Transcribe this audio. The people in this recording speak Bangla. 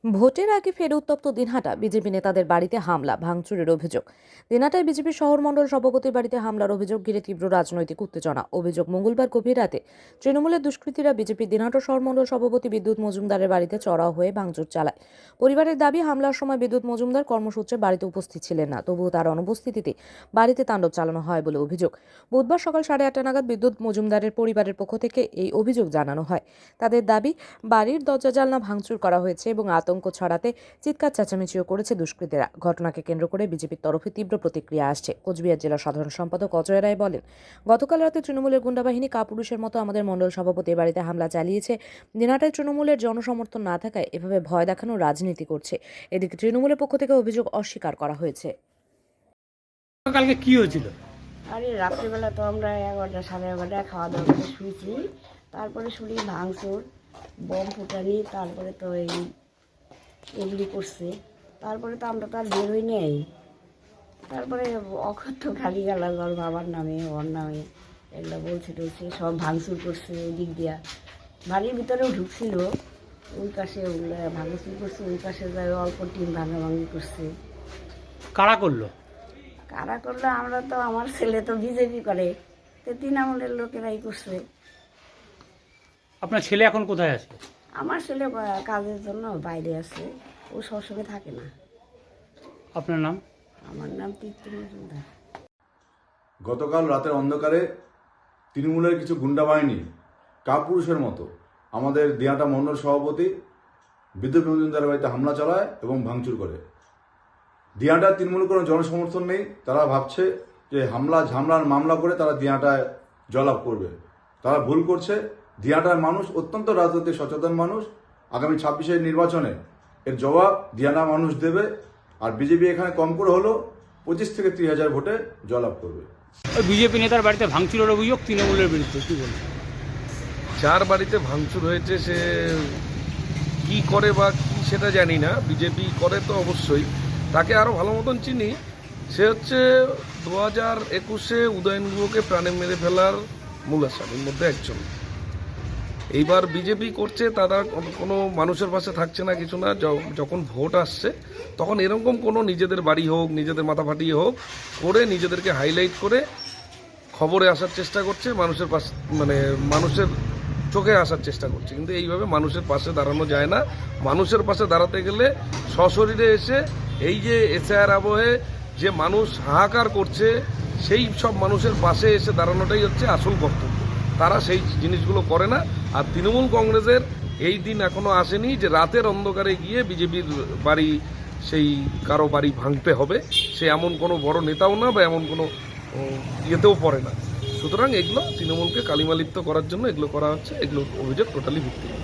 ভোটের আগে ফের উত্তপ্ত দিনহাটা। বিজেপি নেতাদের বাড়িতে হামলা ভাঙচুরের অভিযোগ। দিনহাটায় বিজেপি শহর মণ্ডল সভাপতির বাড়িতে হামলার অভিযোগ ঘিরে তীব্র রাজনৈতিক উত্তেজনা। অভিযোগ, মঙ্গলবার গভীর রাতে তৃণমূলের দুষ্কৃতীরা বিজেপির দিনহাটা শহর মণ্ডল সভাপতি বিদ্যুৎ মজুমদারের বাড়িতে চড়াও হয়ে ভাঙচুর চালায়। পরিবারের দাবি, হামলার সময় বিদ্যুৎ মজুমদার কর্মসূত্রে বাড়িতে উপস্থিত ছিলেন না, তবুও তার অনুপস্থিতিতে বাড়িতে তাণ্ডব চালানো হয় বলে অভিযোগ। বুধবার সকাল 8:30 নাগাদ বিদ্যুৎ মজুমদারের পরিবারের পক্ষ থেকে এই অভিযোগ জানানো হয়। তাদের দাবি, বাড়ির দরজা জানলা ভাঙচুর করা হয়েছে এবং আতঙ্ক ছড়াতে চিৎকার চেঁচামেচিও করেছে দুষ্কৃতীরা। ঘটনাকে কেন্দ্র করে বিজেপির তরফে তীব্র প্রতিক্রিয়া আসছে। কোচবিহার জেলা সাধারণ সম্পাদক অজয় রায় বলেন, গতকাল রাতে তৃণমূলের গুন্ডাবাহিনী কাপুরুষের মতো আমাদের মণ্ডল সভাপতির বাড়িতে হামলা চালিয়েছে। দিনহাটায় তৃণমূলের জনসমর্থন না থাকায় এভাবে ভয় দেখানোর রাজনীতি করছে। এদিকে তৃণমূলের পক্ষ থেকে অভিযোগ অস্বীকার করা হয়েছে। কালকে কি হয়েছিল? আরে রাত্রিবেলা তো আমরা 11টা সাড়ে 11টায় খাওয়া দাওয়া করে শুয়েছি, তারপরে শুনি ভাঙচুর, বম ফুটানি, তারপরে তো এগুলি করছে। তারপরে তো আমরা তো আর বের হই নেই। তারপরে অকথ্য খালি গালাজ ওর বাবার নামে, ওর নামে এগুলো বলছে টলছে, সব ভাঙচুর করছে। ওই দিক দিয়া বাড়ির ভিতরেও ঢুকছিল, ওই পাশে ওগুলো ভাঙচুর করছে, ওই পাশে যায় অল্প টিম ভাঙাভাঙি করছে। কারা করলো? কারা করলো আমরা তো, আমার ছেলে তো বিজেপি করে, তো তৃণমূলের লোকেরাই করছে। আপনার ছেলে এখন কোথায় আছে? আমার ছেলে কাজের জন্য বাইরে আছে, ও সবসময় থাকে না। আপনার নাম? আমার নাম তৃপ্তি মজুমদার। গতকাল রাতের অন্ধকারে তৃণমূলের কিছু গুন্ডা বাহিনী কাপুরুষের মতো আমাদের দিয়াটা মণ্ডল সভাপতি বিদ্যুৎ মজুমদারের বাড়িতে হামলা চালায় এবং ভাঙচুর করে। দিয়াটার তৃণমূলের কোনো জনসমর্থন নেই। তারা ভাবছে যে ঝামলার মামলা করে তারা দিয়াটায় জয়লাভ করবে। তারা ভুল করছে। দিয়াটার মানুষ অত্যন্ত রাজনৈতিক সচেতন মানুষ। আগামী 26-এর নির্বাচনে এর জবাব দিয়ানা মানুষ দেবে। আর বিজেপি এখানে কম করে হলো 25 থেকে 30 হাজার ভোটে জয়লাভ করবে। ওই বিজেপি নেতার বাড়িতে ভাঙচুরের অভিযোগ তৃণমূলের বিরুদ্ধে, কি বলবেন? যার বাড়িতে ভাঙচুর হয়েছে সে কি করে বা কি সেটা জানি না, বিজেপি করে তো অবশ্যই, তাকে আরও ভালো মতন চিনি। সে হচ্ছে 2021-এ উদয়ন গুহকে প্রাণে মেরে ফেলার মূল আসামির মধ্যে একজন। এইবার বিজেপি করছে, তারা কোনো মানুষের পাশে থাকছে না, কিছু না। যখন ভোট আসছে তখন এরকম কোনো নিজেদের বাড়ি হোক, নিজেদের মাথা ফাটিয়ে হোক করে নিজেদেরকে হাইলাইট করে খবরে আসার চেষ্টা করছে, মানুষের পাশে মানে মানুষের চোখে আসার চেষ্টা করছে। কিন্তু এইভাবে মানুষের পাশে দাঁড়ানো যায় না। মানুষের পাশে দাঁড়াতে গেলে সশরীরে এসে এই যে এসআইআর আবহে যে মানুষ হাহাকার করছে, সেই সব মানুষের পাশে এসে দাঁড়ানোটাই হচ্ছে আসল কর্তব্য। তারা সেই জিনিসগুলো করে না। আর তৃণমূল কংগ্রেসের এই দিন এখনো আসেনি যে রাতের অন্ধকারে গিয়ে বিজেপির বাড়ি, সেই কারো বাড়ি ভাঙতে হবে। সে এমন কোনো বড় নেতাও না বা এমন কোনো ইয়েতেও পড়ে না। সুতরাং এগুলো তৃণমূলকে কালিমালিপ্ত করার জন্য এগুলো করা হচ্ছে। এগুলো অভিযোগ টোটালি ভিত্তিহীন।